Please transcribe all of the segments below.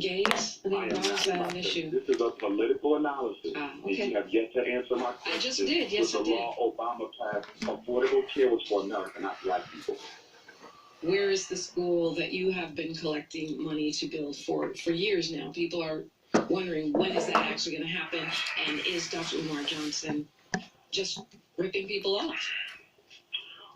gays? I think why is that an issue? This is a political analysis. Okay. You have yet to answer my question. I just did. Yes, I did. With the law Obama passed, affordable care was for America, not black people. Where is the school that you have been collecting money to build for years now? People are wondering, when is that actually going to happen? And is Dr. Umar Johnson just ripping people off?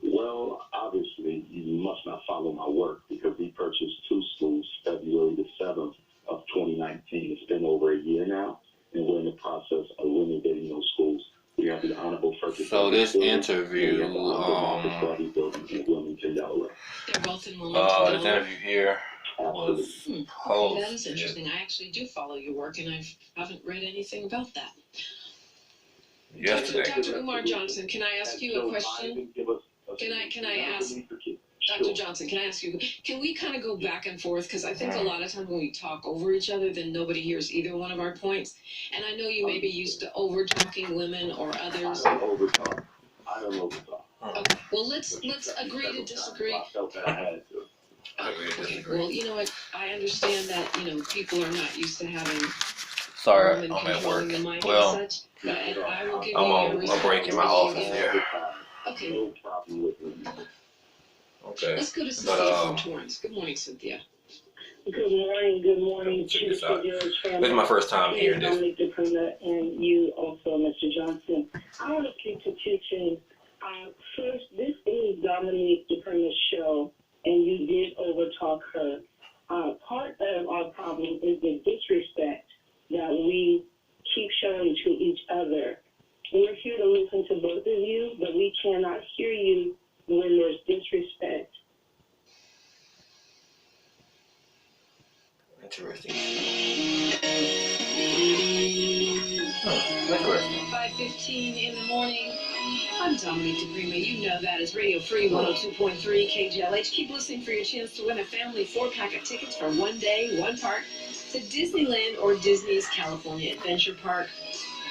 Well, obviously, you must not follow my work because we purchased 2 schools February the 7th of 2019. It's been over a year now, and we're in the process of renovating those schools. We have the honorable purchase. So this interview, They're both in Wilmington, Delaware. this interview here was Okay, that is interesting. I actually do follow your work, and I haven't read anything about that. yesterday. Dr. Umar Johnson, can I ask you a question? Can I ask, Dr. Johnson, can I ask you, can we kind of go back and forth? Because I think a lot of times when we talk over each other, then nobody hears either one of our points. And I know you may be used to over-talking women or others. I don't over-talk. Okay, well, let's agree to disagree. I felt that I had to. Okay, well, you know what, I understand that, people are not used to having Sorry, women I'm at controlling work. the mic Well, and such, but I will give you I'm your a break in my office here. Okay, No problem with me. Okay. let's go to Cynthia from Torrance. Good morning, Cynthia. Good morning, Check Chief this out. Judge family. This is my first time hearing this. Dominic DePrima and you also, Mr. Johnson. I want to speak to two things. First, this is Dominic DePrima's show, and you did overtalk her. Part of our problem is the disrespect that we keep showing to each other. We're here to listen to both of you, but we cannot hear you when there's disrespect. Interesting. Interesting. 5:15 in the morning. I'm Dominique DePrima. You know that. It's Radio Free 102.3 KJLH. Keep listening for your chance to win a family 4-pack of tickets for one day, one park to Disneyland or Disney's California Adventure Park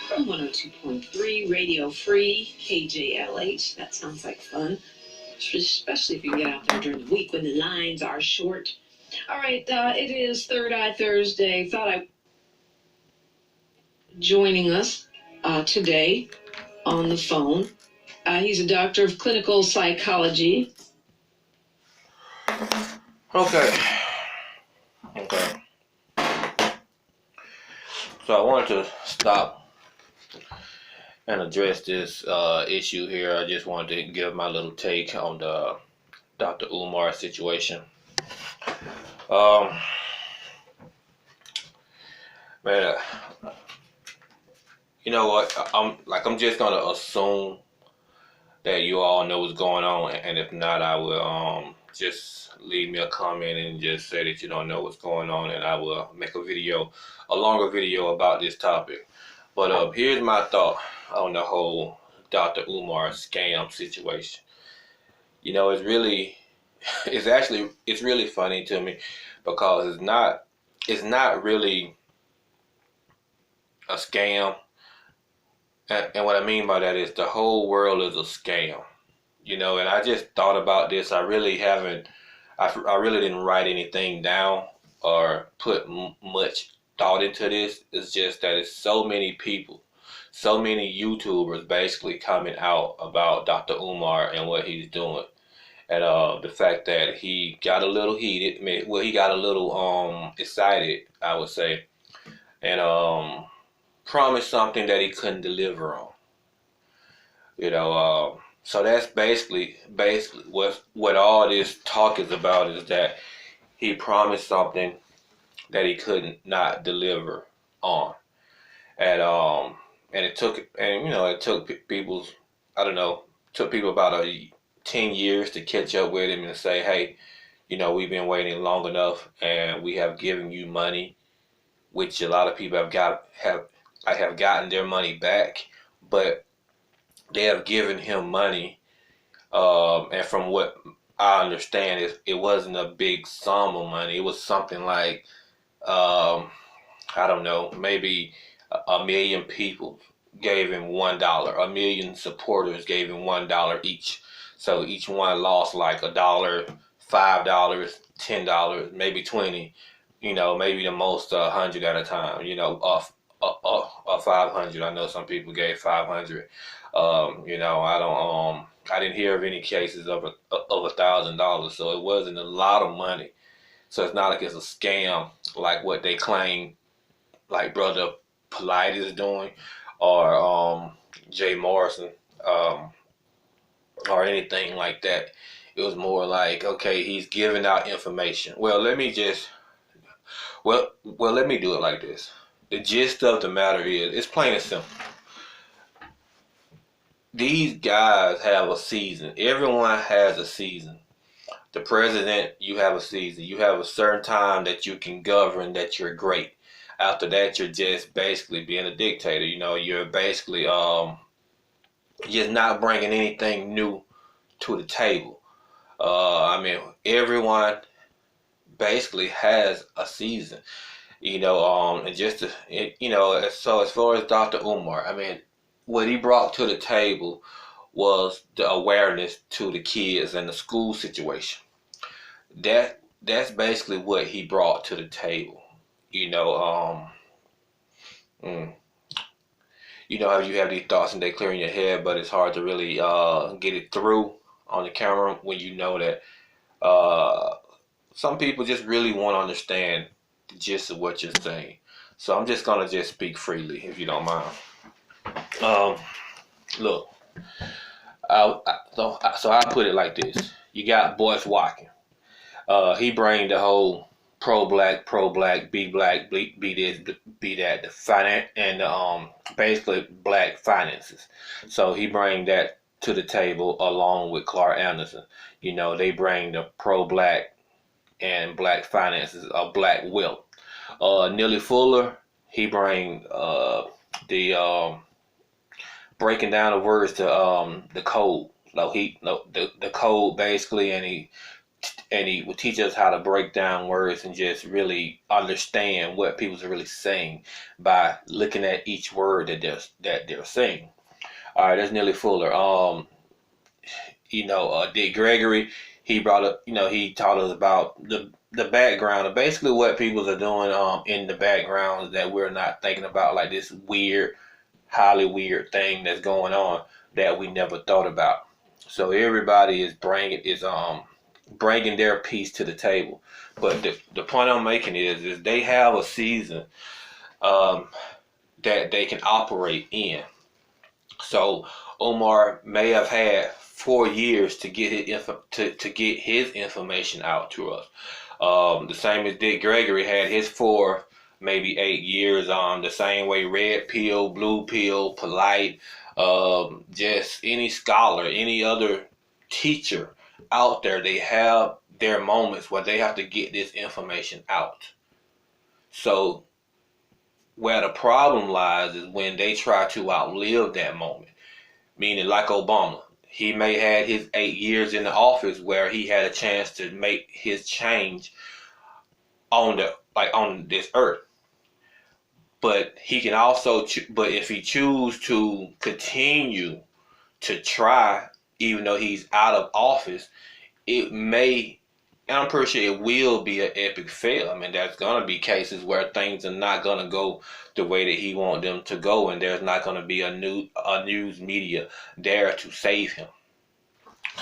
from 102.3 Radio Free KJLH. That sounds like fun, especially if you can get out there during the week when the lines are short. All right, it is Third Eye Thursday. Joining us today on the phone. He's a doctor of clinical psychology. Okay. So I wanted to stop and address this issue here. I just wanted to give my little take on the Dr. Umar situation. Man, you know what? I'm just gonna assume that you all know what's going on, and if not, I will just leave me a comment and just say that you don't know what's going on, and I will make a longer video about this topic. But here's my thought on the whole Dr. Umar scam situation. It's really funny to me because it's not really a scam. And what I mean by that is the whole world is a scam, and I just thought about this. I really didn't write anything down or put much thought into this. It's just that it's so many people, so many YouTubers basically coming out about Dr. Umar and what he's doing. And the fact that he got a little heated, he got a little excited, I would say, and promised something that he couldn't deliver on. So that's basically what all this talk is about, is that he promised something that he could not deliver on. And it took people, took people about 10 years to catch up with him and say, hey, we've been waiting long enough and we have given you money, which a lot of people have gotten their money back, but they have given him money, and from what I understand, it wasn't a big sum of money. It was something like, I don't know, maybe a million people gave him $1. A million supporters gave him $1 each. So each one lost like $1, $5, $10, maybe 20. maybe the most 100 at a time, 500. I know some people gave 500. I didn't hear of any cases of $1,000, so it wasn't a lot of money. So it's not like it's a scam like what they claim, like Brother Polite is doing, or Jay Morrison, um, or anything like that. It was more like, okay, he's giving out information. Let me do it like this. The gist of the matter is, it's plain and simple. These guys have a season. Everyone has a season. The president, you have a season. You have a certain time that you can govern, that you're great. After that, you're just basically being a dictator. You're basically just not bringing anything new to the table. Everyone basically has a season. And just to, so as far as Dr. Umar, what he brought to the table was the awareness to the kids and the school situation. That's basically what he brought to the table. How you have these thoughts and they clear in your head, but it's hard to really get it through on the camera when you know that some people just really want to understand the gist of what you're saying. So I'm just gonna just speak freely, if you don't mind. Look, so I put it like this: you got Boyce Watkins. He bring the whole pro-black, be this, be that, the finance and basically black finances. So he bring that to the table along with Clark Anderson. They bring the pro-black and black finances, black wealth. Neely Fuller, he bring the breaking down the words to the code. The code basically, and he will teach us how to break down words and just really understand what people are really saying by looking at each word that they're saying. All right, that's Neely Fuller. Dick Gregory, he brought up, he taught us about the background of basically what people are doing in the background that we're not thinking about, like this weird, highly weird thing that's going on that we never thought about. So everybody is bringing their piece to the table. But the point I'm making is they have a season that they can operate in. So Umar may have had 4 years to get his information out to us. The same as Dick Gregory had his 4, maybe 8 years on. The same way Red Pill, Blue Pill, Polite, just any scholar, any other teacher out there, they have their moments where they have to get this information out. So where the problem lies is when they try to outlive that moment. Meaning like Obama, he may had his 8 years in the office where he had a chance to make his change on this earth. But he can also, but if he choose to continue to try, even though he's out of office, it may, and I'm pretty sure it will be an epic fail. There's going to be cases where things are not going to go the way that he wants them to go, and there's not going to be a news media there to save him.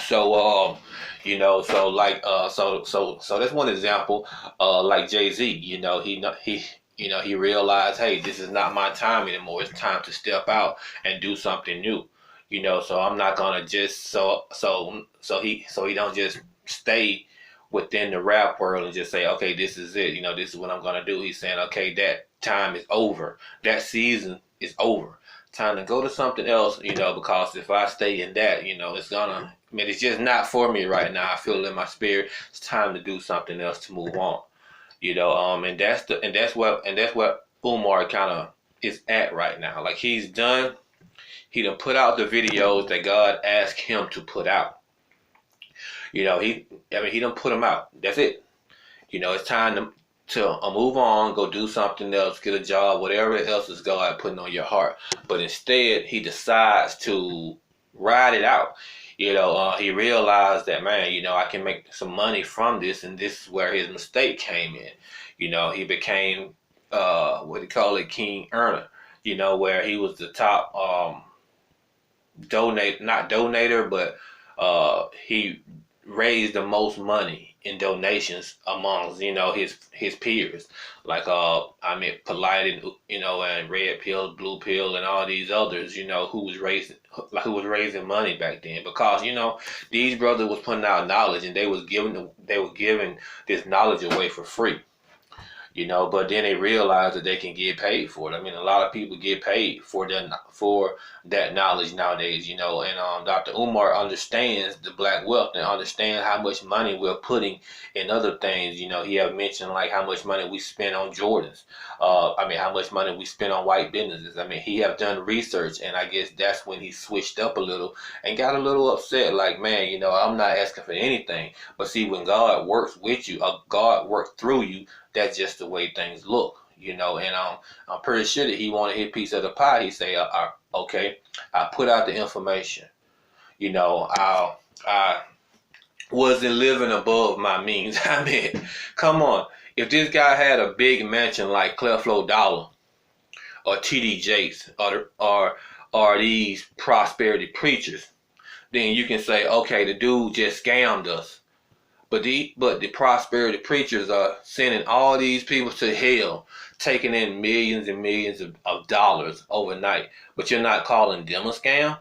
So, so that's one example. Like Jay-Z, he realized, hey, this is not my time anymore. It's time to step out and do something new. So I'm not gonna just so he don't just stay within the rap world and just say, okay, this is it. This is what I'm gonna do. He's saying, okay, that time is over. That season is over. Time to go to something else. Because if I stay in that, it's gonna. It's just not for me right now. I feel it in my spirit. It's time to do something else to move on. And that's what Umar kind of is at right now. Like he's done. He done put out the videos that God asked him to put out. He done put them out. That's it. It's time to move on, go do something else, get a job, whatever else is God putting on your heart. But instead, he decides to ride it out. He realized that, man, I can make some money from this, and this is where his mistake came in. He became what do you call it, king earner. Where he was the top not donator, but he raised the most money in donations amongst his peers, like Polite, and Red Pill, Blue Pill, and all these others, who was raising money back then, because these brothers was putting out knowledge, and they were giving this knowledge away for free. But then they realize that they can get paid for it. I mean, a lot of people get paid for that knowledge nowadays, and Dr. Umar understands the black wealth and understands how much money we're putting in other things. He have mentioned like how much money we spend on Jordans. How much money we spend on white businesses. He have done research, and I guess that's when he switched up a little and got a little upset. Like, man, I'm not asking for anything. But see, when God works with you, God works through you, that's just the way things look, and I'm pretty sure that he wanted his piece of the pie. He say, okay, I put out the information. I wasn't living above my means. Come on. If this guy had a big mansion like Creflo Dollar or TD Jakes or these prosperity preachers, then you can say, okay, the dude just scammed us. But the prosperity preachers are sending all these people to hell, taking in millions and millions of dollars overnight. But you're not calling them a scam?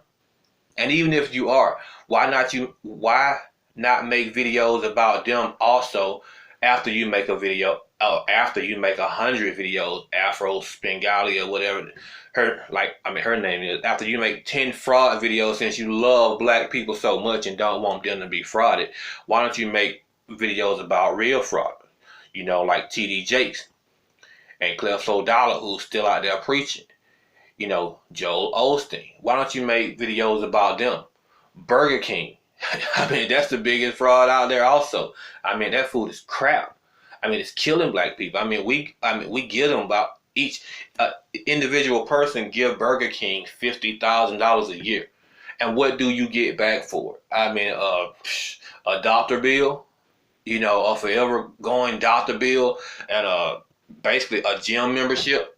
And even if you are, why not make videos about them also after you make a video, after you make 100 videos, Afro Spengali or whatever her name is, after you make 10 fraud videos, since you love black people so much and don't want them to be frauded, why don't you make videos about real fraud? Like TD Jakes and Creflo Dollar, who's still out there preaching. Joel Osteen. Why don't you make videos about them? Burger King. That's the biggest fraud out there also. That food is crap. It's killing black people. We give them about each individual person give Burger King $50,000 a year. And what do you get back for it? A doctor bill, a forever going doctor bill, and basically a gym membership.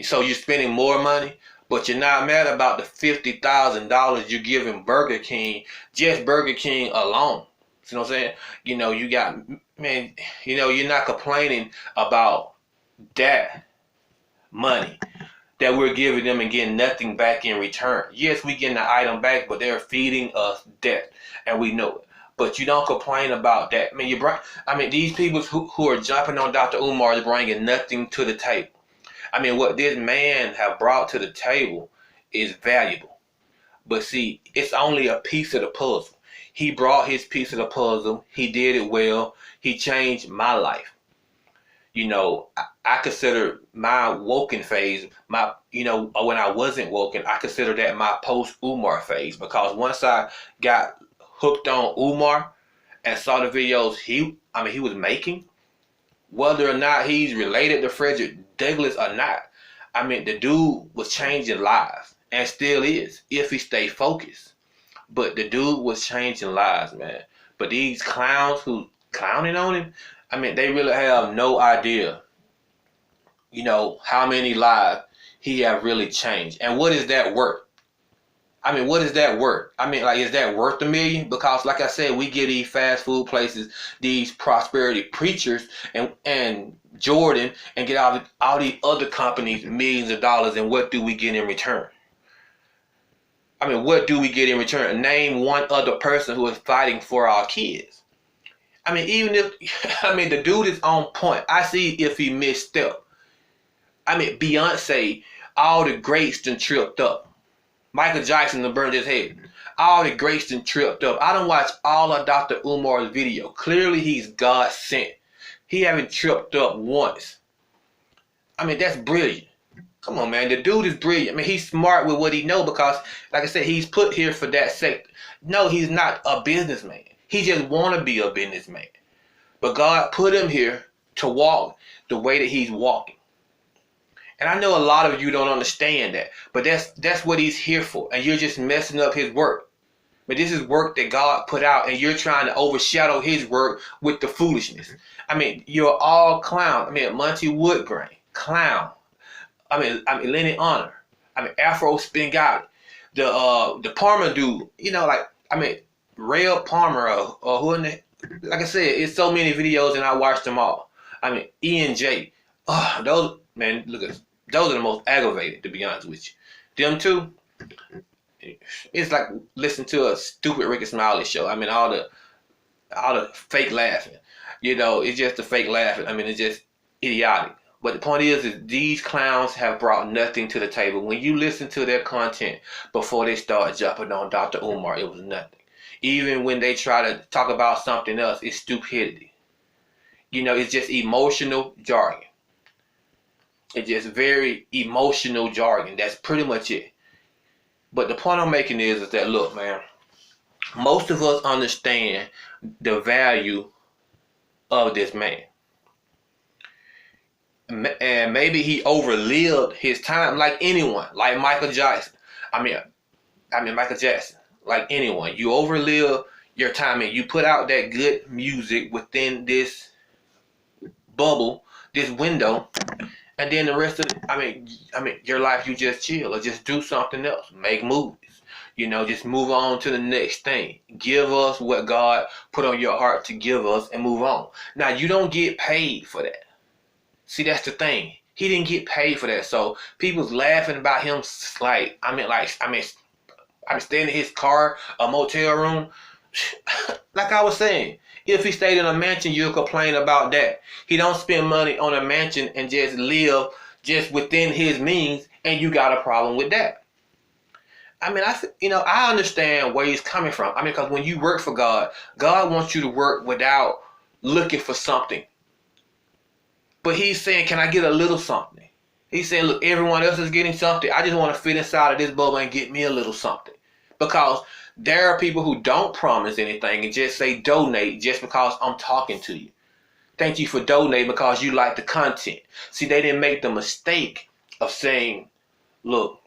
So you're spending more money, but you're not mad about the $50,000 you're giving Burger King, just Burger King alone. You know what I'm saying? You got, man, you're not complaining about that money that we're giving them and getting nothing back in return. Yes, we getting the item back, but they're feeding us debt, and we know it. But you don't complain about that. These people who are jumping on Dr. Umar is bringing nothing to the table. What this man have brought to the table is valuable. But see, it's only a piece of the puzzle. He brought his piece of the puzzle. He did it well. He changed my life. I consider my woken phase, when I wasn't woken, I consider that my post-Umar phase. Because once I got hooked on Umar and saw the videos he was making, whether or not he's related to Frederick Douglass or not, the dude was changing lives and still is if he stay focused. But the dude was changing lives, man. But these clowns who clowning on him, they really have no idea, how many lives he have really changed. And what is that worth? What is that worth? Is that worth $1 million? Because like I said, we give these fast food places, these prosperity preachers and Jordan, and get all these other companies millions of dollars, and what do we get in return? What do we get in return? Name one other person who is fighting for our kids. Even if, the dude is on point. I see if he misstep. Beyonce, all the greats done tripped up. Michael Jackson done burned his head. All the greats done tripped up. I done watched all of Dr. Umar's video. Clearly he's God sent. He haven't tripped up once. That's brilliant. Come on, man. The dude is brilliant. He's smart with what he knows because, like I said, he's put here for that sector. No, he's not a businessman. He just want to be a businessman. But God put him here to walk the way that he's walking. And I know a lot of you don't understand that, but that's what he's here for. And you're just messing up his work. mean, this is work that God put out, and you're trying to overshadow his work with the foolishness. I mean, you're all clown. I mean, Monty Woodgrain, clown. I mean, Lenny Honor. I mean, Afro Spingali. The Palmer dude. You know, like, I mean, Rail Palmer or who in the, like I said, it's so many videos and I watched them all. I mean, E&J. Oh, those, man, look at those are the most aggravated, to be honest with you. Them two, it's like listening to a stupid Ricky Smiley show. I mean, all the fake laughing. You know, it's just the fake laughing. I mean, it's just idiotic. But the point is these clowns have brought nothing to the table. When you listen to their content before they start jumping on Dr. Umar, it was nothing. Even when they try to talk about something else, it's stupidity. You know, it's just emotional jargon. It's just very emotional jargon. That's pretty much it. But the point I'm making is that, look, man, most of us understand the value of this man. And maybe he overlived his time like anyone, like Michael Jackson. I mean Michael Jackson, like anyone. You overlive your time and you put out that good music within this bubble, this window, and then the rest of it, I mean your life, you just chill or just do something else, make movies, you know, just move on to the next thing. Give us what God put on your heart to give us and move on. Now, you don't get paid for that. See, that's the thing. He didn't get paid for that. So people's laughing about him like, I'm staying in his car, a motel room. Like I was saying, if he stayed in a mansion, you'll complain about that. He don't spend money on a mansion and just live just within his means, and you got a problem with that. I mean, I understand where he's coming from. I mean, because when you work for God, God wants you to work without looking for something. But he's saying, can I get a little something? He's saying, look, everyone else is getting something. I just want to fit inside of this bubble and get me a little something. Because there are people who don't promise anything and just say donate just because I'm talking to you. Thank you for donating because you like the content. See, they didn't make the mistake of saying, look,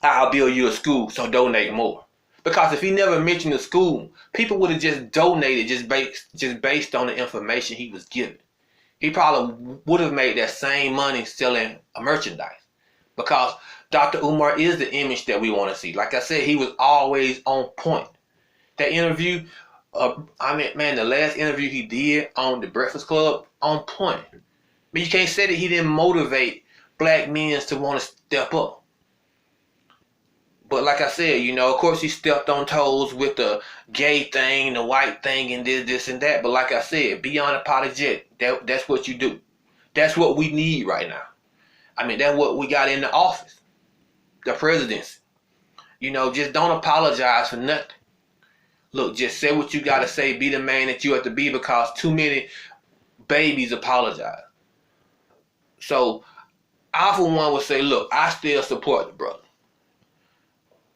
I'll build you a school, so donate more. Because if he never mentioned the school, people would have just donated just based on the information he was given. He probably would have made that same money selling a merchandise, because Dr. Umar is the image that we want to see. Like I said, he was always on point. That interview, the last interview he did on The Breakfast Club, on point. But you can't say that he didn't motivate black men to want to step up. But like I said, you know, of course he stepped on toes with the gay thing, the white thing, and this and that. But like I said, be unapologetic. That's what you do. That's what we need right now. I mean, that's what we got in the office, the presidency. You know, just don't apologize for nothing. Look, just say what you got to say. Be the man that you have to be, because too many babies apologize. So I, for one, would say, look, I still support the brother.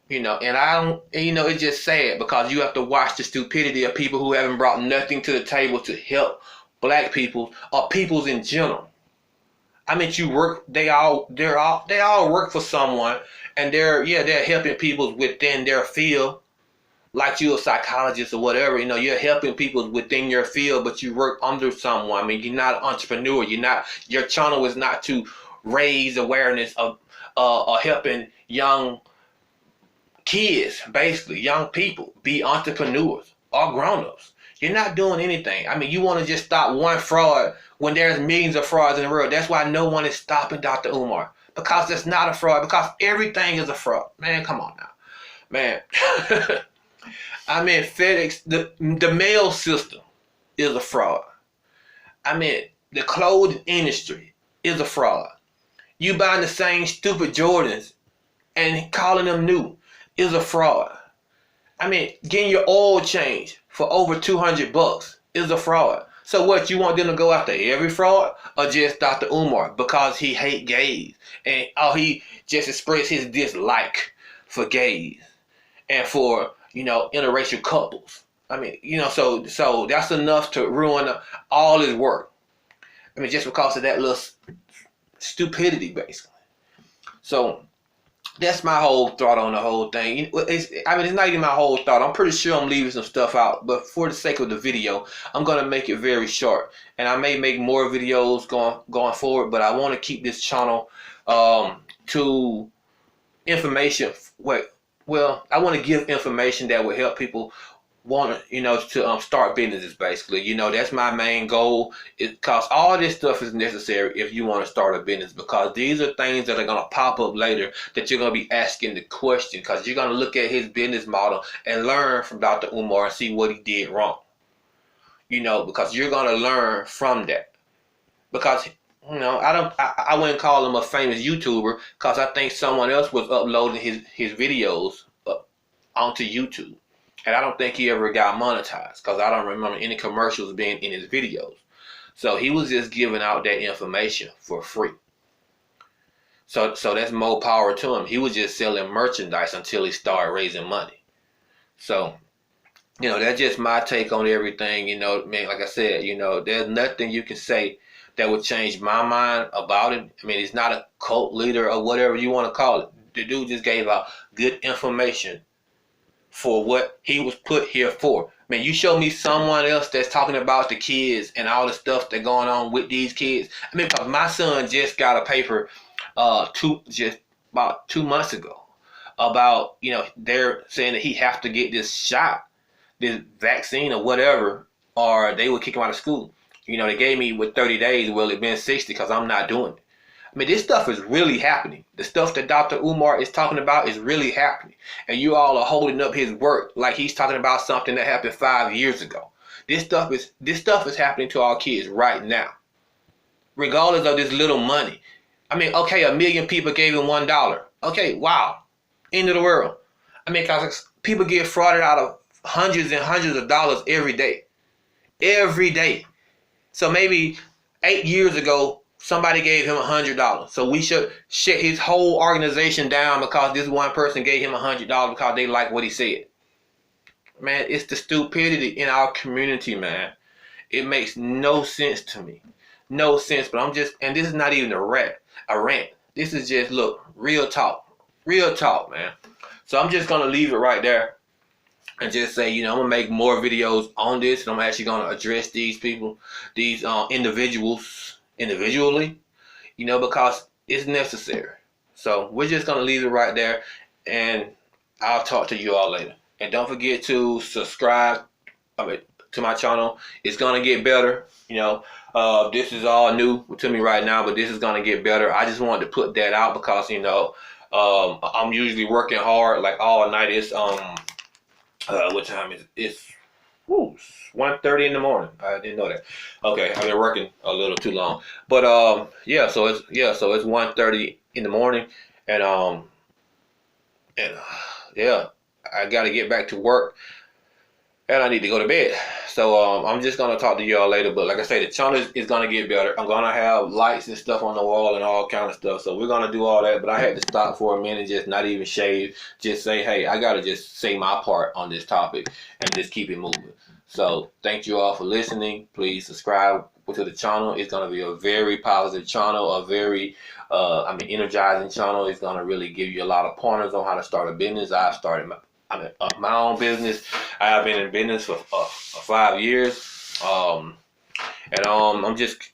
You know, and I don't, you know, it's just sad because you have to watch the stupidity of people who haven't brought nothing to the table to help black people or peoples in general. I mean, they all work for someone, and they're helping people within their field. Like you're a psychologist or whatever, you know, you're helping people within your field, but you work under someone. I mean, you're not an entrepreneur. Your channel is not to raise awareness of helping young kids, basically, young people, be entrepreneurs or grown-ups. You're not doing anything. I mean, you want to just stop one fraud when there's millions of frauds in the world. That's why no one is stopping Dr. Umar, because it's not a fraud, because everything is a fraud. Man, come on now. Man. I mean, FedEx, the mail system is a fraud. I mean, the clothing industry is a fraud. You buying the same stupid Jordans and calling them new is a fraud. I mean, getting your oil changed for over $200 is a fraud. So what, you want them to go after every fraud, or just Dr. Umar because he hate gays and he just expressed his dislike for gays and for, you know, interracial couples? I mean, you know, so that's enough to ruin all his work. I mean, just because of that little stupidity, basically. So that's my whole thought on the whole thing. It's not even my whole thought. I'm pretty sure I'm leaving some stuff out, but for the sake of the video, I'm gonna make it very short. And I may make more videos going forward, but I want to keep this channel to information. Well, I want to give information that will help people want to start businesses. Basically, that's my main goal. Because all this stuff is necessary if you want to start a business, because these are things that are going to pop up later that you're going to be asking the question, because you're going to look at his business model and learn from Dr. Umar and see what he did wrong, because you're going to learn from that. Because I wouldn't call him a famous YouTuber, because I think someone else was uploading his videos onto YouTube. And I don't think he ever got monetized, because I don't remember any commercials being in his videos. So he was just giving out that information for free. So that's more power to him. He was just selling merchandise until he started raising money. So, that's just my take on everything. Man, like I said, there's nothing you can say that would change my mind about him. I mean, he's not a cult leader or whatever you want to call it. The dude just gave out good information for what he was put here for. Man, you show me someone else that's talking about the kids and all the stuff that's going on with these kids. I mean, because my son just got a paper just about 2 months ago about, they're saying that he have to get this shot, this vaccine or whatever, or they would kick him out of school. They gave me with 30 days. Well, it's been 60 because I'm not doing it. I mean, this stuff is really happening. The stuff that Dr. Umar is talking about is really happening. And you all are holding up his work like he's talking about something that happened 5 years ago. This stuff is happening to our kids right now, regardless of this little money. I mean, okay, 1 million people gave him $1. Okay, wow. End of the world. I mean, because people get frauded out of hundreds and hundreds of dollars every day. Every day. So maybe 8 years ago, somebody gave him $100. So we should shut his whole organization down because this one person gave him $100 because they like what he said. Man, it's the stupidity in our community, man. It makes no sense to me. No sense. But and this is not even a rant. This is just, look, real talk. Real talk, man. So I'm just going to leave it right there and just say, I'm going to make more videos on this. And I'm actually going to address these people, these individuals individually, because it's necessary. So we're just going to leave it right there, and I'll talk to you all later. And don't forget to subscribe to my channel. It's going to get better. This is all new to me right now, but this is going to get better. I just wanted to put that out because, I'm usually working hard like all night. It's what time is it? It's 1:30 in the morning. I didn't know that. Okay, I've been working a little too long. But so it's 1:30 in the morning, and I got to get back to work, and I need to go to bed. So I'm just gonna talk to y'all later. But like I say, the channel is gonna get better. I'm gonna have lights and stuff on the wall and all kind of stuff. So we're gonna do all that. But I had to stop for a minute, just not even shave. Just say, hey, I gotta just say my part on this topic and just keep it moving. So thank you all for listening. Please subscribe to the channel. It's gonna be a very positive channel, a very energizing channel. It's gonna really give you a lot of pointers on how to start a business. I've started my own business. I have been in business for 5 years, I'm just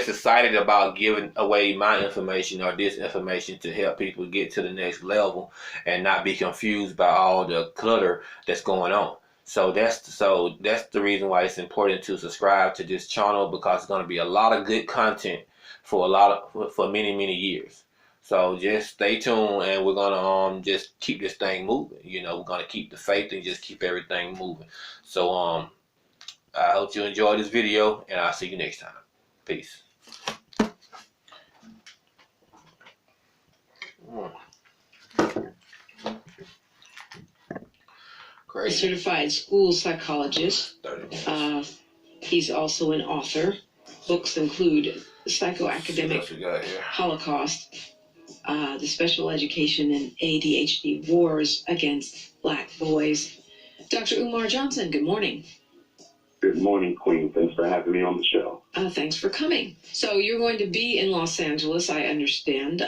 excited about giving away my information or this information to help people get to the next level and not be confused by all the clutter that's going on. So that's the reason why it's important to subscribe to this channel, because it's going to be a lot of good content for many years. So just stay tuned, and we're gonna just keep this thing moving. We're gonna keep the faith and just keep everything moving. So I hope you enjoy this video, and I'll see you next time. Peace. Great. A certified school psychologist. He's also an author. Books include Psychoacademic Holocaust, the Special Education and ADHD Wars Against Black Boys. Dr. Umar Johnson, good morning. Good morning, Queen. Thanks for having me on the show. Thanks for coming. So you're going to be in Los Angeles, I understand.